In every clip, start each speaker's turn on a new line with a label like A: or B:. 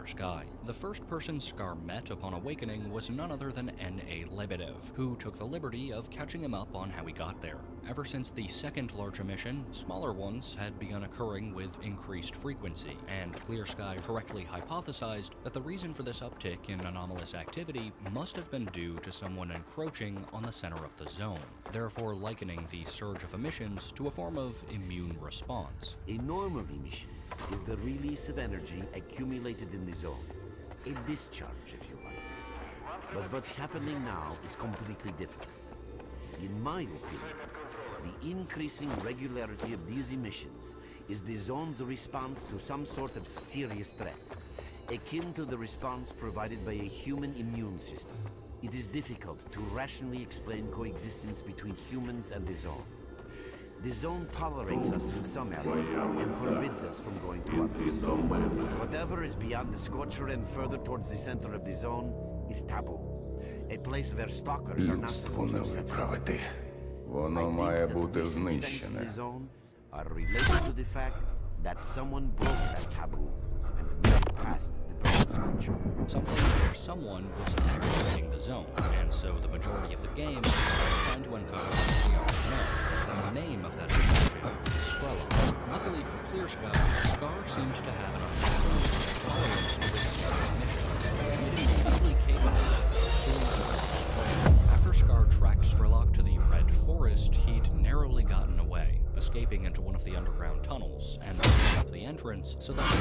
A: Sky. The first person Scar met upon awakening was none other than N.A. Lebedev, who took the liberty of catching him up on how he got there. Ever since the second large emission, smaller ones had begun occurring with increased frequency, and Clear Sky correctly hypothesized that the reason for this uptick in anomalous activity must have been due to someone encroaching on the center of the zone, therefore likening the surge of emissions to a form of immune response.
B: A normal emission is the release of energy accumulated in the zone. A discharge, if you like. But what's happening now is completely different. In my opinion, the increasing regularity of these emissions is the zone's response to some sort of serious threat, akin to the response provided by a human immune system. It is difficult to rationally explain coexistence between humans and the zone. The zone tolerates us in some areas and forbids us from going to others. Whatever is beyond the Scorcher and further towards the center of the zone is taboo. A place where stalkers are not supposed to set foot.
C: Воно має бути знищене.
B: Are related to the fact that someone broke that taboo and moved past the brain scorcher.
A: Something where someone was activating the zone, and so the majority of the game is trying to uncover what we already know. And the name of that individual is Skrellock. Luckily for Clear Sky, Scar seems to have an unfathomable tolerance to risky missions, making him easily capable of killing someone. After Scar tracked Skrellock to the Red Forest, he'd narrowly gotten away, escaping into one of the underground tunnels and opening up the entrance so that he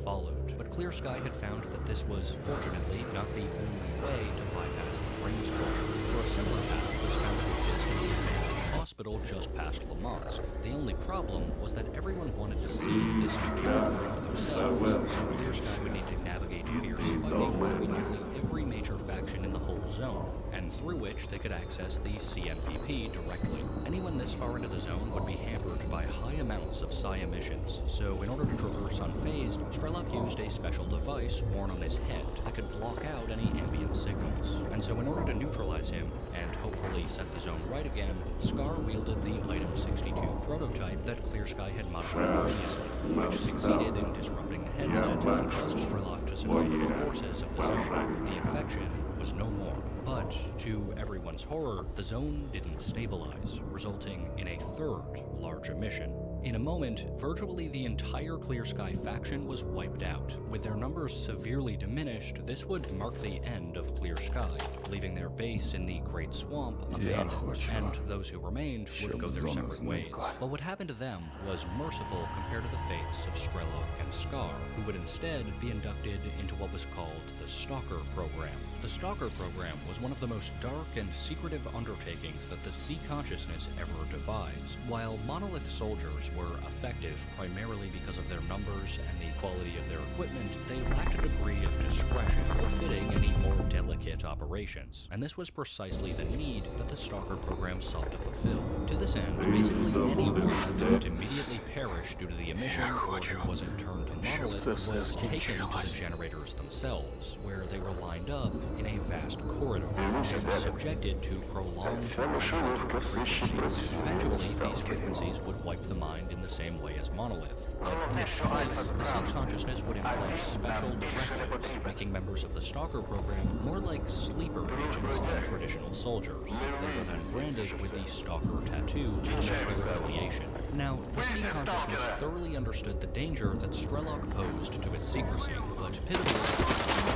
A: followed. But Clear Sky had found that this was, fortunately, not the only way to bypass the brain scorcher, for a similar path was found to exist in the abandoned hospital just past Lamansk. The only problem was that everyone wanted to seize this new territory for themselves, so Clear Sky would need to navigate fierce fighting between nearly every major faction in the whole zone, and through which they could access the CNPP directly. Anyone this far into the zone would be hampered by high amounts of psi emissions, so in order to traverse unfazed, Skrellock used a special device worn on his head that could block out any ambient signals. And so in order to neutralize him, and hopefully set the zone right again, Scar wielded the Item 62 prototype that Clear Sky had modified previously, which succeeded in disrupting the headset and caused Skrellock to succumb to the forces of the zone. The infection was no more. But, to everyone's horror, the zone didn't stabilize, resulting in a third large emission. In a moment, virtually the entire Clear Sky faction was wiped out. With their numbers severely diminished, this would mark the end of Clear Sky, leaving their base in the Great Swamp abandoned, and those who remained would go their separate ways. But what happened to them was merciful compared to the fates of Skrellock and Scar, who would instead be inducted into what was called the Stalker program. The Stalker program was one of the most dark and secretive undertakings that the C consciousness ever devised. While Monolith soldiers were effective primarily because of their numbers and the quality of their equipment, they lacked a degree of discretion befitting any more delicate operations. And this was precisely the need that the Stalker program sought to fulfill. To this end, basically anyone who didn't immediately perish due to the emission or who wasn't turned to Monolith was taken to the generators themselves, where they were lined up in a vast corridor and subjected to prolonged frequencies. Eventually, these frequencies would wipe the mind in the same way as Monolith, but in its place, the C consciousness would implement special directives, making members of the Stalker program more like sleeper agents than traditional soldiers. They were then branded with the Stalker tattoo to denote their affiliation. Now, the C consciousness thoroughly understood the danger that Skrellock posed to its secrecy, but pitifully,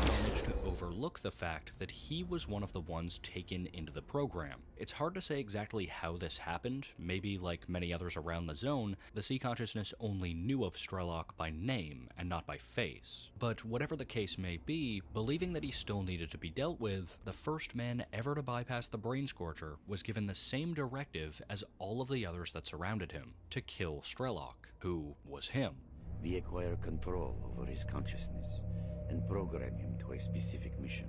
A: he managed to overlook the fact that he was one of the ones taken into the program. It's hard to say exactly how this happened. Maybe, like many others around the zone, the C consciousness only knew of Skrellock by name and not by face. But whatever the case may be, believing that he still needed to be dealt with, the first man ever to bypass the Brain Scorcher was given the same directive as all of the others that surrounded him, to kill Skrellock, who was him.
B: We acquire control over his consciousness and program him to a specific mission.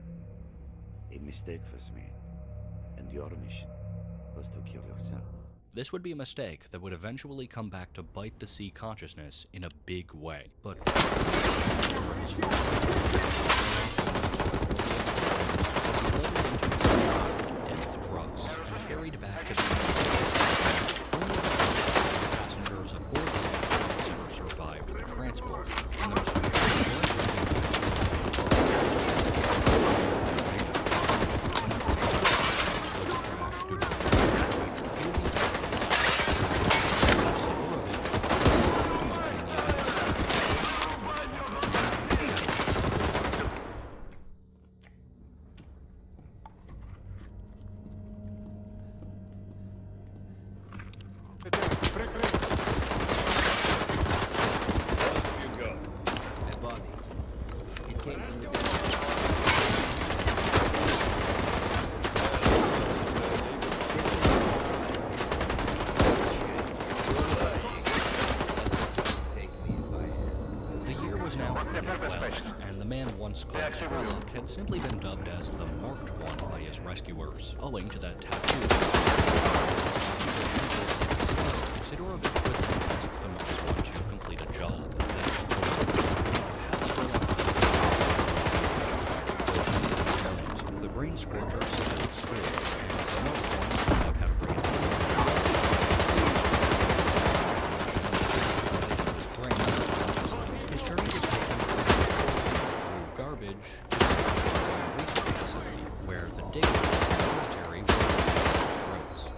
B: A mistake was made, and your mission was to kill yourself.
A: This would be a mistake that would eventually come back to bite the C consciousness in a big way, but death trucks and ferried back to the passengers aboard the ever survived the transport, and those The year was now 2012, and the man once called Strelok had simply been dubbed as the Marked One by his rescuers, owing to that tattoo. Sidorovich was then asked the Marked One to complete a job. The brain scorcher set its school, and the Marked One found out how to brain his journey was taken through garbage to a research facility where the diggers of the military were.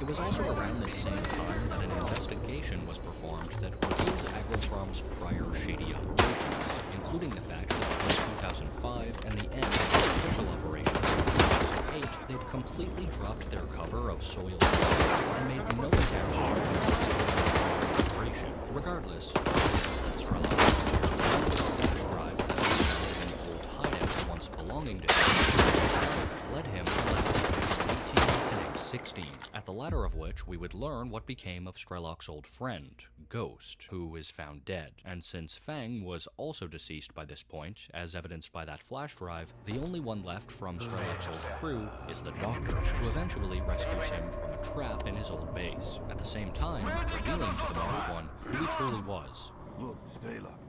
A: It was also around this same time that an investigation was performed that revealed Agrochrom's prior shady operations, including the fact that in 2005 and the end of the official operation in 2008, they'd completely dropped their cover of soil and made no attempt to operation. Regardless, that Strelok flash drive that was found in an old hideout once belonging to him led him to levels 18 and 16, at the latter of which we would learn what became of Strelok's old friend, Ghost, who is found dead. And since Fang was also deceased by this point, as evidenced by that flash drive, the only one left from Strelok's old crew is the Doctor, who eventually rescues him from a trap in his old base, at the same time revealing to the Marked One who he truly was.
D: Look, Strelok,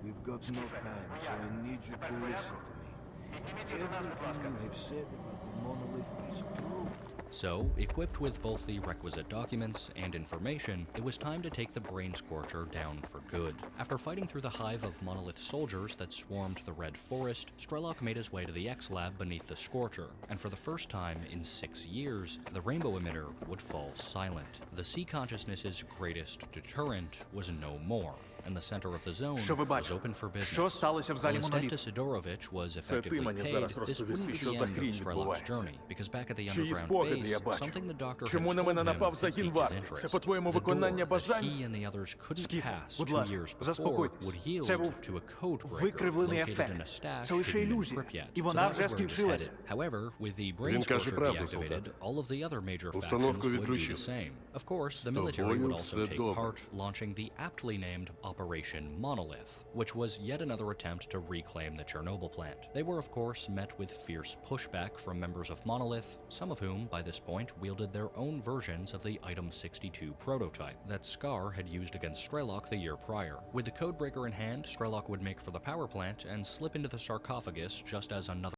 D: we've got no time, so I need you to listen to me. Everything you have said about the monolith is true.
A: So, equipped with both the requisite documents and information, it was time to take the Brain Scorcher down for good. After fighting through the hive of monolith soldiers that swarmed the Red Forest, Strelok made his way to the X-Lab beneath the Scorcher, and for the first time in 6 years, the Rainbow Emitter would fall silent. The Sea Consciousness's greatest deterrent was no more, and the center of the zone was open for business.
E: Що сталося в залі
A: While
E: моноліту?
A: Sidorovich was
E: Це
A: effectively
E: ти мені
A: paid,
E: зараз
A: this
E: розповіси,
A: wouldn't be
E: що
A: the
E: за
A: end of
E: хрінь
A: Strelok's
E: відбувається.
A: journey, because back at the
E: Чиї
A: underground
E: спогади я
A: base,
E: бачу?
A: something the Doctor had
E: Чому на
A: told
E: мене
A: him
E: напав
A: had
E: загін
A: piqued his
E: варти?
A: interest.
E: Це, по-твоєму,
A: The
E: виконання
A: door that
E: бажань?
A: he and the others couldn't
E: Скіфе,
A: pass
E: будь
A: 2
E: ласка,
A: years before
E: заспокойтесь.
A: would yield
E: Це був
A: to a code breaker
E: викривлений
A: located
E: ефект.
A: in a stash
E: Це лише
A: hidden in
E: ілюзія.
A: Pripyat.
E: І
A: So
E: вона
A: that was
E: вже
A: where he was
E: скінчилася.
A: headed. However, with the Brain
F: Він каже
A: Scorcher
F: правду,
A: deactivated,
F: солдат.
A: all of the other major factions
F: Установку
A: would do the
F: відключили.
A: same. Of course, the
F: З
A: military
F: тобою
A: would also
F: все
A: take
F: добре.
A: part, launching the aptly named Operation Monolith, which was yet another attempt to reclaim the Chernobyl plant. They were, of course, met with fierce pushback from members of Monolith, some of whom, by this point, wielded their own versions of the Item 62 prototype that Scar had used against Strelok the year prior. With the codebreaker in hand, Strelok would make for the power plant and slip into the sarcophagus just as another